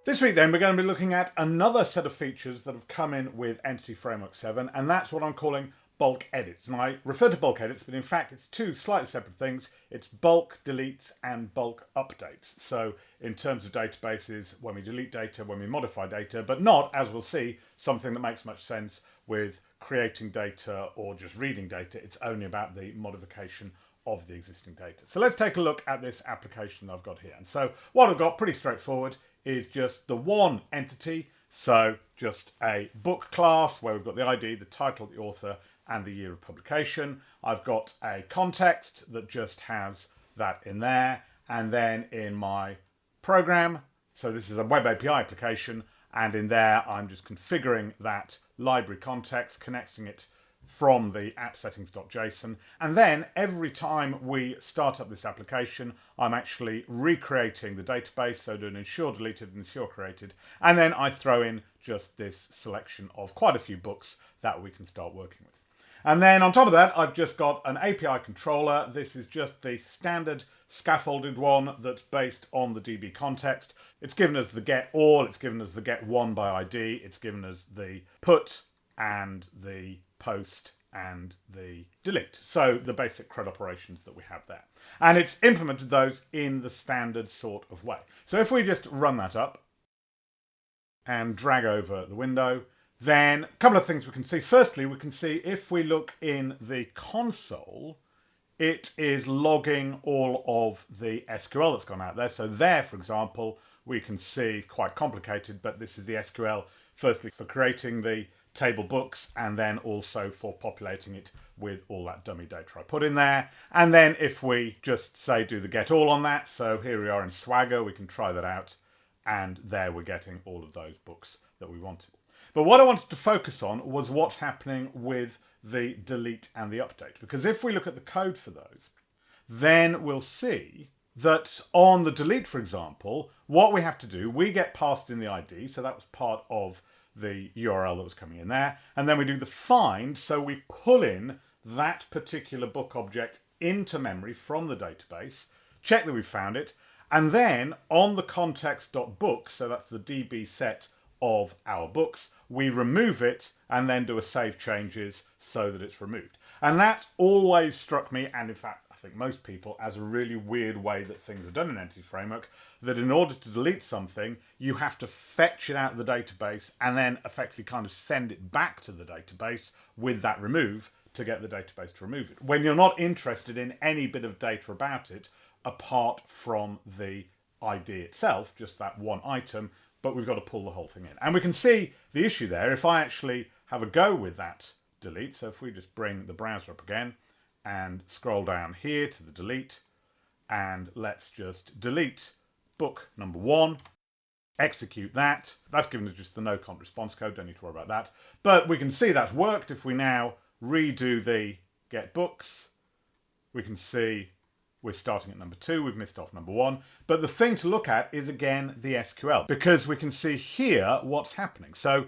This week then we're going to be looking at another set of features that have come in with Entity Framework 7, and that's what I'm calling bulk edits. And I refer to bulk edits, but in fact it's two slightly separate things. It's bulk deletes and bulk updates. So in terms of databases, when we delete data, when we modify data, but not, as we'll see, something that makes much sense with creating data or just reading data. It's only about the modification of the existing data. So let's take a look at this application that I've got here. And so what I've got, pretty straightforward, is just the one entity. So just a book class where we've got the ID, the title, the author, and the year of publication. I've got a context that just has that in there. And then in my program, so this is a web API application, and in there I'm just configuring that library context, connecting it from the app settings.json. And then every time we start up this application, I'm actually recreating the database, so doing ensure deleted and ensure created. And then I throw in just this selection of quite a few books that we can start working with. And then on top of that, I've just got an API controller. This is just the standard scaffolded one that's based on the DB context. It's given us the get all, it's given us the get one by ID, it's given us the put and the post and the delete. So the basic CRUD operations that we have there. And it's implemented those in the standard sort of way. So if we just run that up and drag over the window, then a couple of things we can see. Firstly, we can see if we look in the console, it is logging all of the SQL that's gone out there. So there, for example, we can see, quite complicated, but this is the SQL, firstly for creating the table books and then also for populating it with all that dummy data I put in there. And then if we just say do the get all on that, so here we are in Swagger, we can try that out, and there we're getting all of those books that we wanted. But what I wanted to focus on was what's happening with the delete and the update, because if we look at the code for those, then we'll see that on the delete, for example, what we have to do, we get passed in the ID, so that was part of the URL that was coming in there, and then we do the find, so we pull in that particular book object into memory from the database, check that we found it, and then on the context.book, so that's the DB set of our books, we remove it and then do a save changes so that it's removed. And that's always struck me, and in fact I think most people, as a really weird way that things are done in Entity Framework, that in order to delete something you have to fetch it out of the database and then effectively kind of send it back to the database with that remove to get the database to remove it, when you're not interested in any bit of data about it apart from the ID itself, just that one item, but we've got to pull the whole thing in. And we can see the issue there if I actually have a go with that delete. So if we just bring the browser up again and scroll down here to the delete, and let's just delete book number 1, execute that. That's given us just the no cont response code, don't need to worry about that. But we can see that's worked. If we now redo the get books, we can see we're starting at number 2, we've missed off number 1. But the thing to look at is, again, the SQL, because we can see here what's happening. So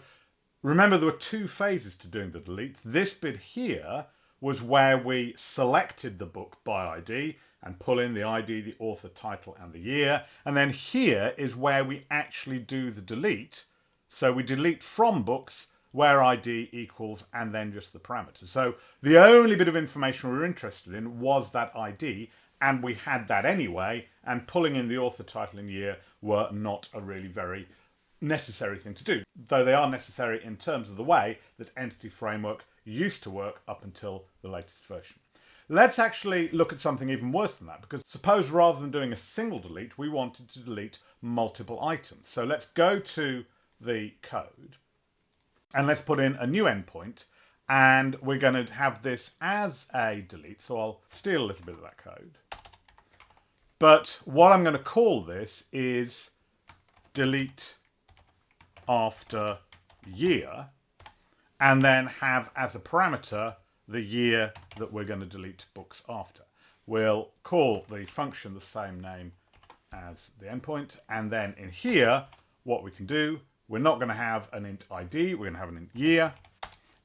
remember, there were 2 phases to doing the delete. This bit here was where we selected the book by ID and pull in the ID, the author, title, and the year. And then here is where we actually do the delete. So we delete from books where ID equals and then just the parameters. So the only bit of information we were interested in was that ID, and we had that anyway, and pulling in the author, title, and year were not a really very necessary thing to do, though they are necessary in terms of the way that Entity Framework used to work up until the latest version. Let's actually look at something even worse than that, because suppose rather than doing a single delete, we wanted to delete multiple items. So let's go to the code and let's put in a new endpoint, and we're going to have this as a delete. So I'll steal a little bit of that code. But what I'm going to call this is delete after year, and then have as a parameter the year that we're going to delete books after. We'll call the function the same name as the endpoint, and then in here what we can do, we're not going to have an int ID, we're going to have an int year.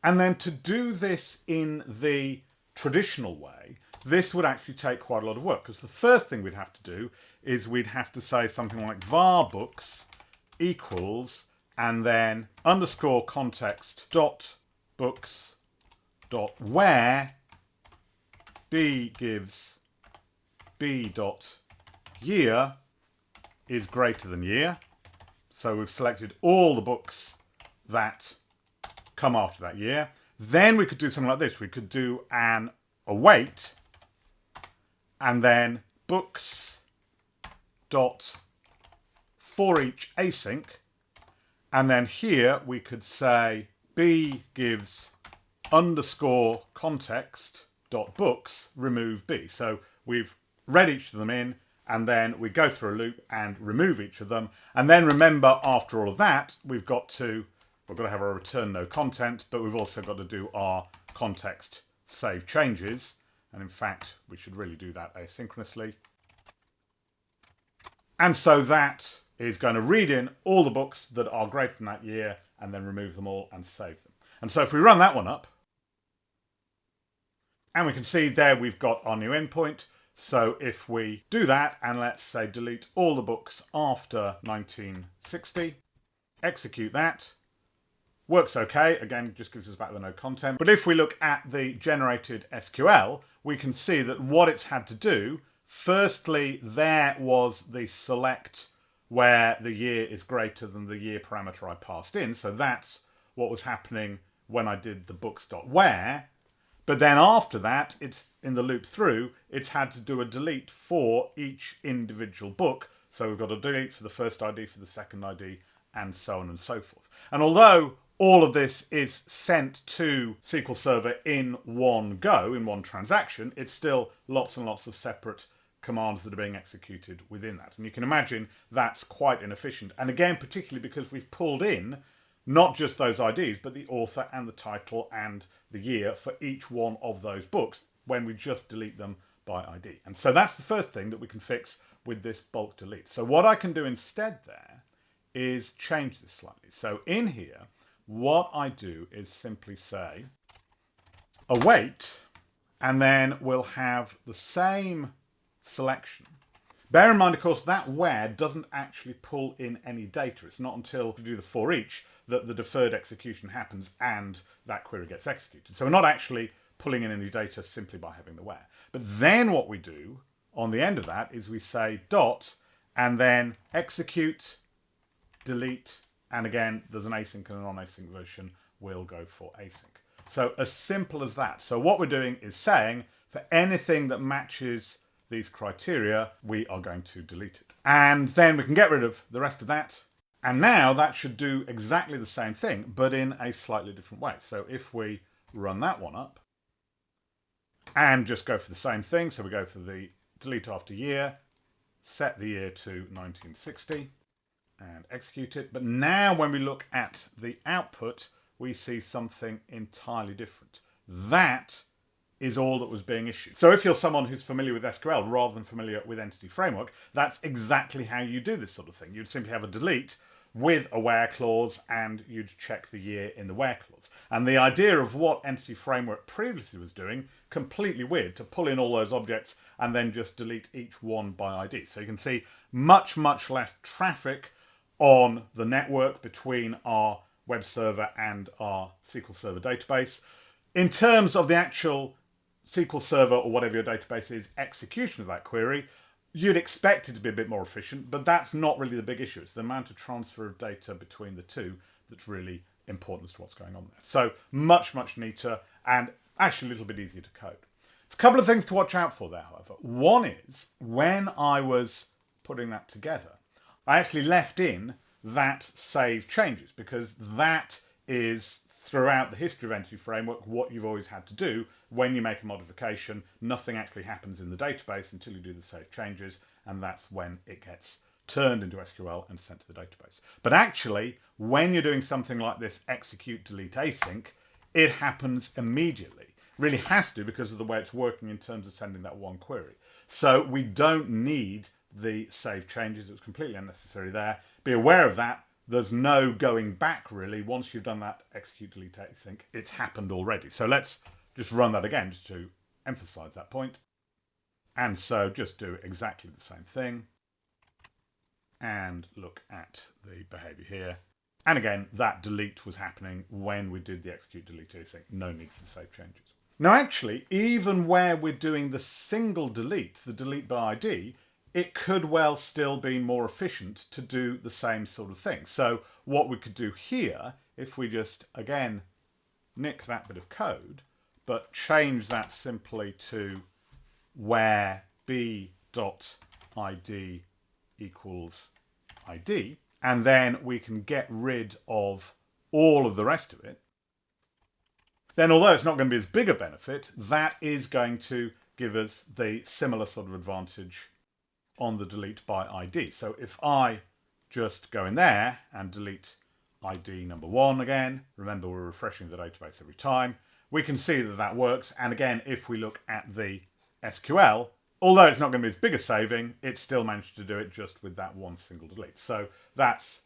And then to do this in the traditional way, this would actually take quite a lot of work, because the first thing we'd have to do is we'd have to say something like var books equals, and then underscore context dot books dot where b gives b dot year is greater than year. So we've selected all the books that come after that year. Then we could do something like this. We could do an await, and then books dot for each async, and then here we could say b gives underscore context dot books remove b. So we've read each of them in, and then we go through a loop and remove each of them. And then remember, after all of that, we've got to have our return no content, but we've also got to do our context save changes. And in fact, we should really do that asynchronously. And so that is going to read in all the books that are greater than that year and then remove them all and save them. And so if we run that one up, and we can see there we've got our new endpoint. So if we do that, and let's say delete all the books after 1960, execute that, works okay. Again, just gives us back the no content. But if we look at the generated SQL, we can see that what it's had to do, firstly, there was the select where the year is greater than the year parameter I passed in. So that's what was happening when I did the books.where. But then after that, it's in the loop through, it's had to do a delete for each individual book. So we've got a delete for the first ID, for the second ID, and so on and so forth. And although all of this is sent to SQL Server in one go, in one transaction, it's still lots and lots of separate commands that are being executed within that. And you can imagine that's quite inefficient. And again, particularly because we've pulled in not just those IDs, but the author and the title and the year for each one of those books when we just delete them by ID. And so that's the first thing that we can fix with this bulk delete. So what I can do instead there is change this slightly. So in here, what I do is simply say await, and then we'll have the same selection. Bear in mind, of course, that where doesn't actually pull in any data. It's not until we do the for each that the deferred execution happens and that query gets executed. So we're not actually pulling in any data simply by having the where. But then what we do on the end of that is we say dot, and then execute, delete, and again, there's an async and a non-async version. We'll go for async. So as simple as that. So what we're doing is saying for anything that matches these criteria, we are going to delete it. And then we can get rid of the rest of that. And now that should do exactly the same thing, but in a slightly different way. So if we run that one up and just go for the same thing, so we go for the delete after year, set the year to 1960 and execute it. But now when we look at the output, we see something entirely different. That is all that was being issued. So if you're someone who's familiar with SQL rather than familiar with Entity Framework, that's exactly how you do this sort of thing. You'd simply have a delete with a where clause, and you'd check the year in the where clause. And the idea of what Entity Framework previously was doing, completely weird, to pull in all those objects and then just delete each one by ID. So you can see much, much less traffic on the network between our web server and our SQL Server database. In terms of the actual SQL Server, or whatever your database is, execution of that query, you'd expect it to be a bit more efficient, but that's not really the big issue. It's the amount of transfer of data between the two that's really important as to what's going on there. So much, much neater and actually a little bit easier to code. There's a couple of things to watch out for there, however. One is, when I was putting that together, I actually left in that save changes, because that is, throughout the history of Entity Framework, what you've always had to do when you make a modification. Nothing actually happens in the database until you do the save changes, and that's when it gets turned into SQL and sent to the database. But actually, when you're doing something like this execute delete async, it happens immediately. Really has to, because of the way it's working in terms of sending that one query. So we don't need the save changes. It was completely unnecessary there. Be aware of that. There's no going back, really. Once you've done that execute delete async, it's happened already. So let's just run that again, just to emphasize that point. And so just do exactly the same thing. and look at the behavior here. And again, that delete was happening when we did the execute delete async. No need for the save changes. Now actually, even where we're doing the single delete, the delete by ID, it could well still be more efficient to do the same sort of thing. So what we could do here, if we just, again, nick that bit of code, but change that simply to where b.id equals ID, and then we can get rid of all of the rest of it, then although it's not going to be as big a benefit, that is going to give us the similar sort of advantage on the delete by ID. So if I just go in there and delete ID number 1 again, remember we're refreshing the database every time, we can see that that works. And again, if we look at the SQL, although it's not going to be as big a saving, it still managed to do it just with that one single delete. So that's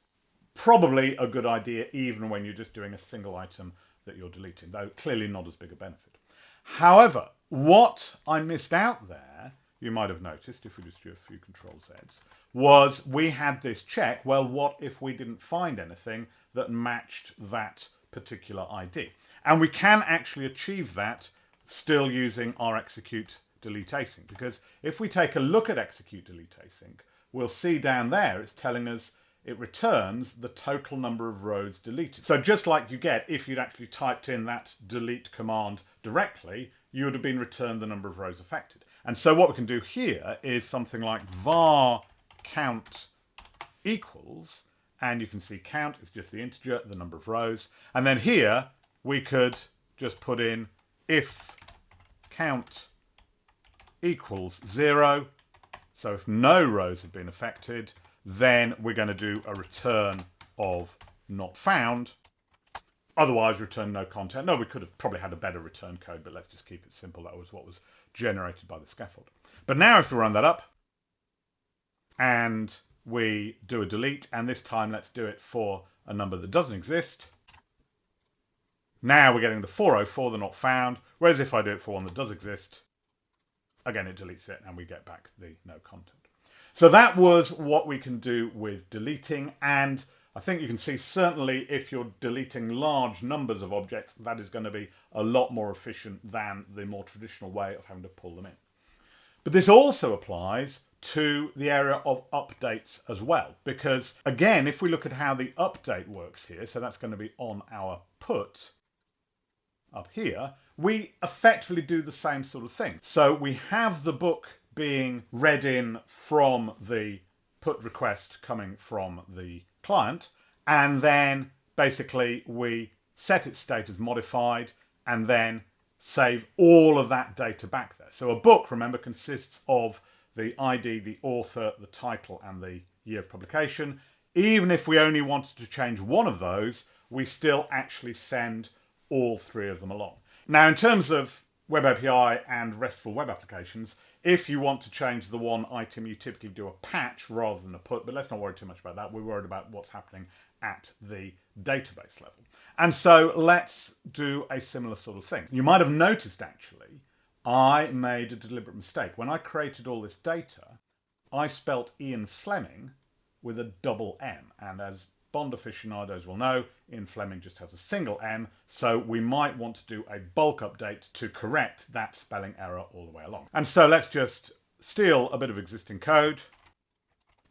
probably a good idea even when you're just doing a single item that you're deleting, though clearly not as big a benefit. However, what I missed out there, you might have noticed if we just do a few Control-Zs, was we had this check, well, what if we didn't find anything that matched that particular ID? And we can actually achieve that still using our execute delete async, because if we take a look at execute delete async, we'll see down there it's telling us it returns the total number of rows deleted. So just like you get if you'd actually typed in that delete command directly, you would have been returned the number of rows affected. And so what we can do here is something like var count equals, and you can see count is just the integer, the number of rows. And then here we could just put in if count equals 0. So if no rows have been affected, then we're going to do a return of not found. Otherwise, return no content. No, we could have probably had a better return code, but let's just keep it simple. That was what was generated by the scaffold. But now if we run that up and we do a delete, and this time let's do it for a number that doesn't exist. Now we're getting the 404, the not found, whereas if I do it for one that does exist, again, it deletes it and we get back the no content. So that was what we can do with deleting, and I think you can see certainly if you're deleting large numbers of objects, that is going to be a lot more efficient than the more traditional way of having to pull them in. But this also applies to the area of updates as well, because again, if we look at how the update works here, so that's going to be on our put up here, we effectively do the same sort of thing. So we have the book being read in from the put request coming from the client, and then basically we set its state as modified and then save all of that data back there. So a book, remember, consists of the ID, the author, the title, and the year of publication. Even if we only wanted to change one of those, we still actually send all three of them along. Now, in terms of Web API and RESTful web applications, if you want to change the one item, you typically do a patch rather than a put, but let's not worry too much about that. We're worried about what's happening at the database level. And so let's do a similar sort of thing. You might have noticed, actually, I made a deliberate mistake. When I created all this data, I spelt Ian Fleming with a double M. And as Bond aficionados will know, Ian Fleming just has a single M, so we might want to do a bulk update to correct that spelling error all the way along. And so let's just steal a bit of existing code,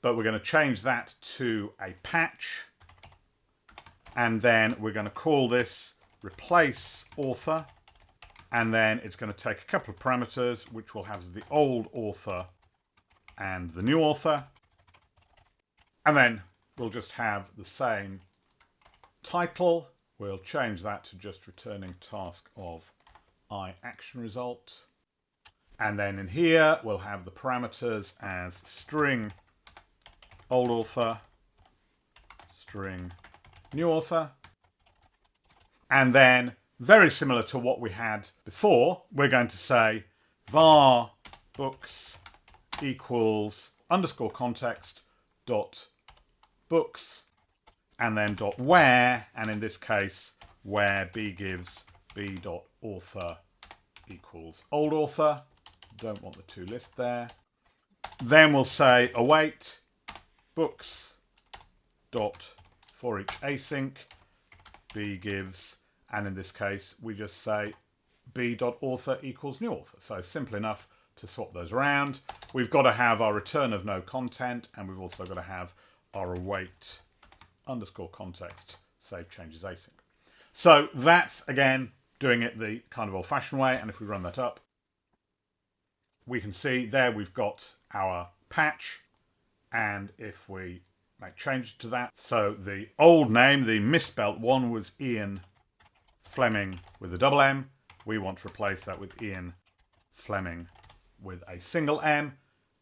but we're going to change that to a patch, and then we're going to call this replace author, and then it's going to take a couple of parameters, which will have the old author and the new author, and then we'll just have the same title. We'll change that to just returning task of iActionResult. And then in here, we'll have the parameters as string old author, string new author. And then, very similar to what we had before, we're going to say var books equals underscore context dot books, and then dot where, and in this case where b gives b dot author equals old author. Don't want the to list there. Then we'll say await books dot for each async b gives, and in this case we just say b.author equals new author. So simple enough to swap those around. We've got to have our return of no content, and we've also got to have our await underscore context save changes async. So that's, again, doing it the kind of old-fashioned way. And if we run that up, we can see there we've got our patch. And if we make changes to that, so the old name, the misspelt one, was Ian Fleming with a double M. We want to replace that with Ian Fleming with a single M.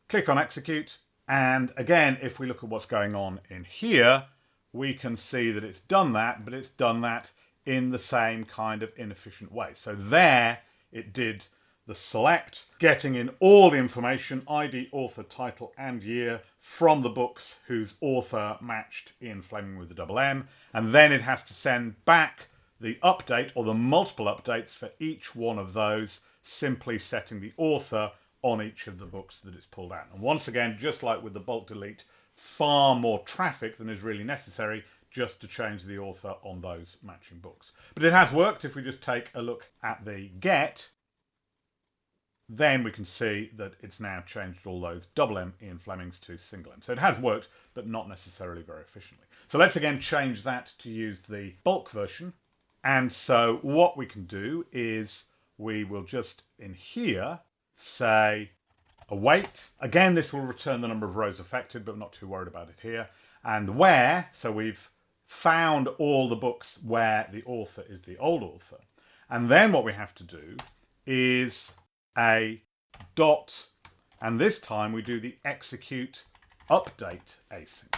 Click on execute. And again, if we look at what's going on in here, we can see that it's done that, but it's done that in the same kind of inefficient way. So there it did the select, getting in all the information, ID, author, title, and year from the books whose author matched Ian Fleming with a double M. And then it has to send back the update or the multiple updates for each one of those, simply setting the author on each of the books that it's pulled out. And once again, just like with the bulk delete, far more traffic than is really necessary just to change the author on those matching books. But it has worked. If we just take a look at the get, then we can see that it's now changed all those double M Ian Flemings to single M. So it has worked, but not necessarily very efficiently. So let's again change that to use the bulk version. And so what we can do is we will just in here say await. Again, this will return the number of rows affected, but I'm not too worried about it here. And where, so we've found all the books where the author is the old author. And then what we have to do is a dot, and this time we do the execute update async.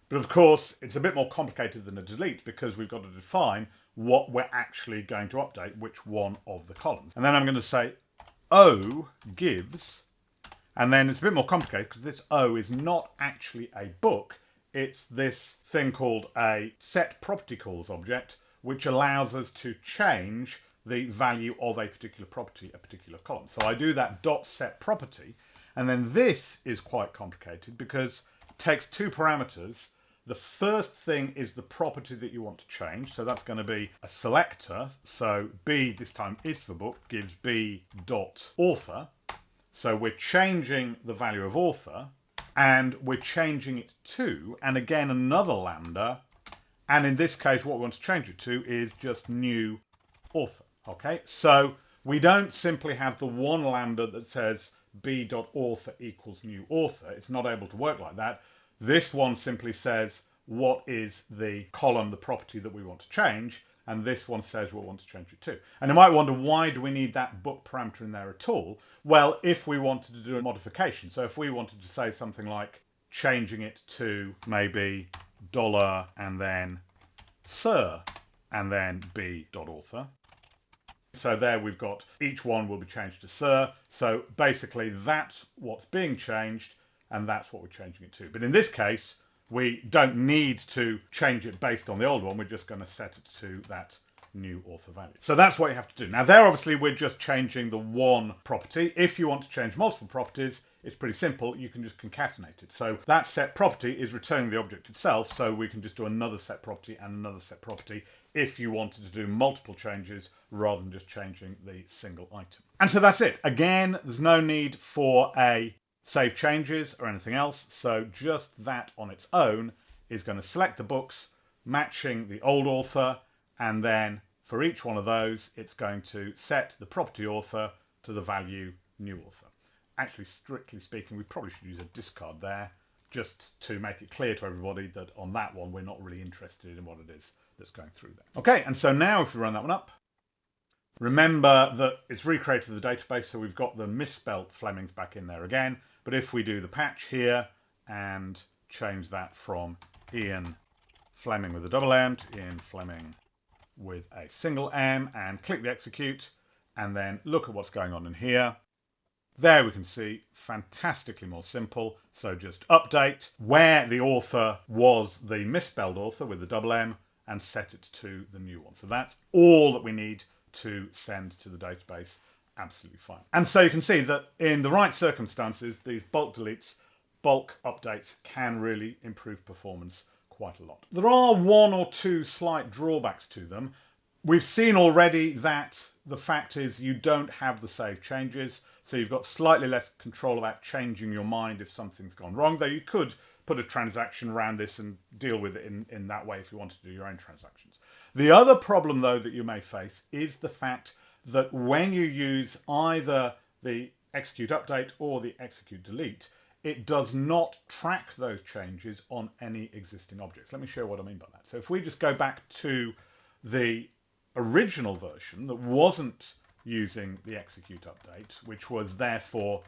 But of course, it's a bit more complicated than a delete because we've got to define what we're actually going to update, which one of the columns. And then I'm going to say O gives, and then it's a bit more complicated because this O is not actually a book. It's this thing called a set property calls object, which allows us to change the value of a particular property, a particular column. So I do that dot set property, and then this is quite complicated because it takes two parameters. The first thing is the property that you want to change. So that's going to be a selector. So B, this time is for book, gives B dot author. So we're changing the value of author, and we're changing it to, and again, another lambda. And in this case, what we want to change it to is just new author. Okay, so we don't simply have the one lambda that says b.author equals new author. It's not able to work like that. This one simply says what is the column, the property that we want to change, and this one says what we want to change it to. And you might wonder, why do we need that book parameter in there at all? Well, if we wanted to do a modification, so if we wanted to say something like changing it to maybe $ and then sir and then b.author. So there we've got each one will be changed to sir. So basically that's what's being changed, and that's what we're changing it to. But in this case, we don't need to change it based on the old one. We're just going to set it to that new author value. So that's what you have to do. Now there, obviously, we're just changing the one property. If you want to change multiple properties, it's pretty simple. You can just concatenate it. So that set property is returning the object itself. So we can just do another set property and another set property if you wanted to do multiple changes rather than just changing the single item. And so that's it. Again, there's no need for a save changes or anything else. So just that on its own is going to select the books matching the old author, and then for each one of those, it's going to set the property author to the value new author. Actually, strictly speaking, we probably should use a discard there just to make it clear to everybody that on that one, we're not really interested in what it is that's going through there. Okay, and so now if we run that one up, remember that it's recreated the database, so we've got the misspelt Flemings back in there again. But if we do the patch here and change that from Ian Fleming with a double M to Ian Fleming with a single M and click the execute and then look at what's going on in here. There we can see fantastically more simple. So just update where the author was the misspelled author with the double M and set it to the new one. So that's all that we need to send to the database. Absolutely fine. And so you can see that in the right circumstances, these bulk deletes, bulk updates can really improve performance quite a lot. There are one or two slight drawbacks to them. We've seen already that the fact is you don't have the save changes, so you've got slightly less control about changing your mind if something's gone wrong, though you could put a transaction around this and deal with it in that way if you want to do your own transactions. The other problem, though, that you may face is the fact that when you use either the execute update or the execute delete, it does not track those changes on any existing objects. Let me show you what I mean by that. So if we just go back to the original version that wasn't using the execute update, which was therefore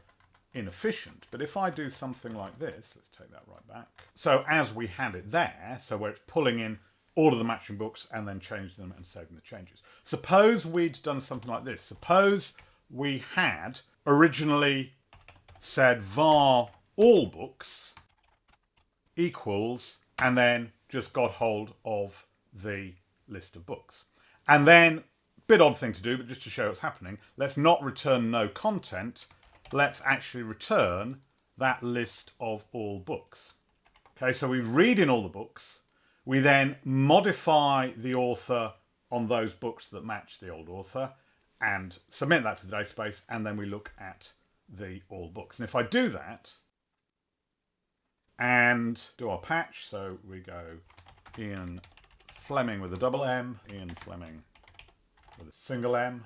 inefficient. But if I do something like this, let's take that right back. So as we had it there, so where it's pulling in all of the matching books and then changing them and saving the changes. Suppose we'd done something like this. Suppose we had originally said var all books equals, and then just got hold of the list of books. And then, bit odd thing to do, but just to show what's happening, let's not return no content. Let's actually return that list of all books. Okay, so we read in all the books. We then modify the author on those books that match the old author and submit that to the database, and then we look at the all books. And if I do that and do our patch, so we go Ian Fleming with a double M, Ian Fleming with a single M,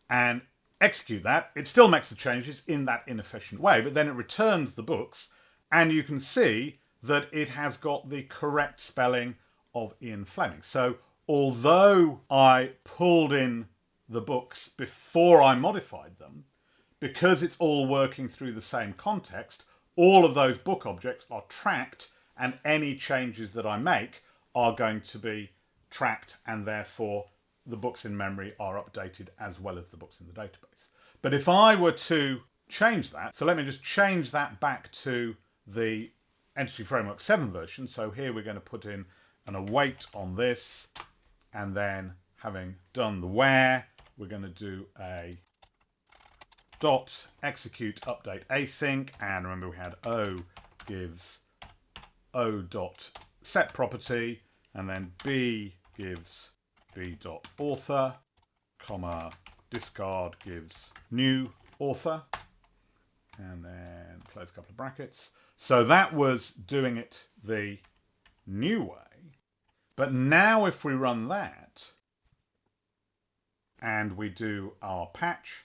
and execute that, it still makes the changes in that inefficient way, but then it returns the books, and you can see that it has got the correct spelling of Ian Fleming. So although I pulled in the books before I modified them, because it's all working through the same context, all of those book objects are tracked, and any changes that I make are going to be tracked, and therefore the books in memory are updated as well as the books in the database. But if I were to change that, so let me just change that back to the Entity Framework 7 version. So here we're going to put in an await on this, and then having done the where, we're going to do a dot execute update async, and remember we had o gives o dot set property, and then b gives b dot author, comma discard gives new author, and then close a couple of brackets. So that was doing it the new way. But now if we run that and we do our patch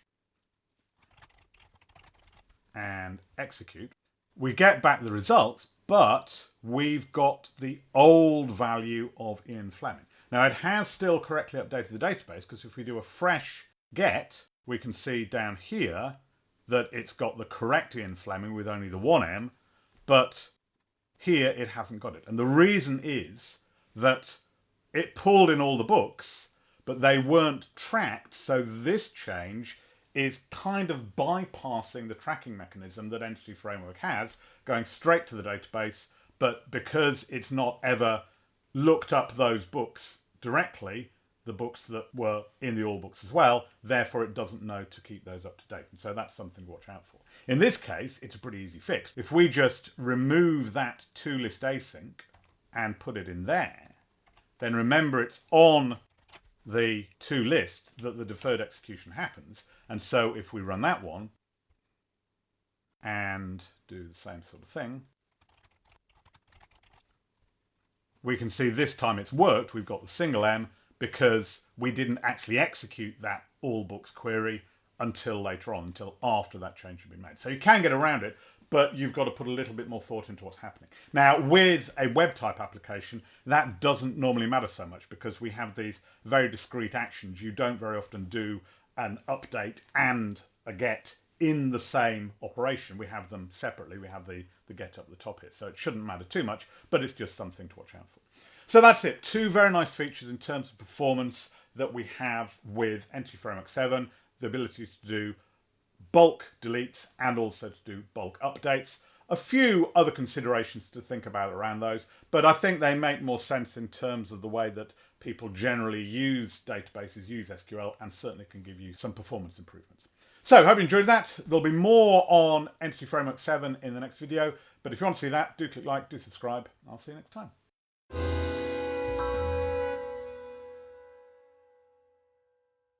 and execute, we get back the results, but we've got the old value of Ian Fleming. Now it has still correctly updated the database, because if we do a fresh get, we can see down here that it's got the correct Ian Fleming with only the 1M, but here it hasn't got it. And the reason is that it pulled in all the books, but they weren't tracked, so this change is kind of bypassing the tracking mechanism that Entity Framework has, going straight to the database, but because it's not ever looked up those books directly, the books that were in the all books as well, therefore it doesn't know to keep those up to date. And so that's something to watch out for. In this case, it's a pretty easy fix. If we just remove that toList async and put it in there, then remember it's on the toList that the deferred execution happens. And so if we run that one and do the same sort of thing, we can see this time it's worked. We've got the single M because we didn't actually execute that all books query until later on, until after that change had been made. So you can get around it, but you've got to put a little bit more thought into what's happening. Now, with a web type application, that doesn't normally matter so much because we have these very discrete actions. You don't very often do an update and a get in the same operation. We have them separately. We have the get up the top here. So it shouldn't matter too much, but it's just something to watch out for. So that's it. Two very nice features in terms of performance that we have with Entity Framework 7. The ability to do bulk deletes and also to do bulk updates. A few other considerations to think about around those, but I think they make more sense in terms of the way that people generally use databases, use SQL, and certainly can give you some performance improvements. So, hope you enjoyed that. There'll be more on Entity Framework 7 in the next video. But if you want to see that, do click like, do subscribe. I'll see you next time.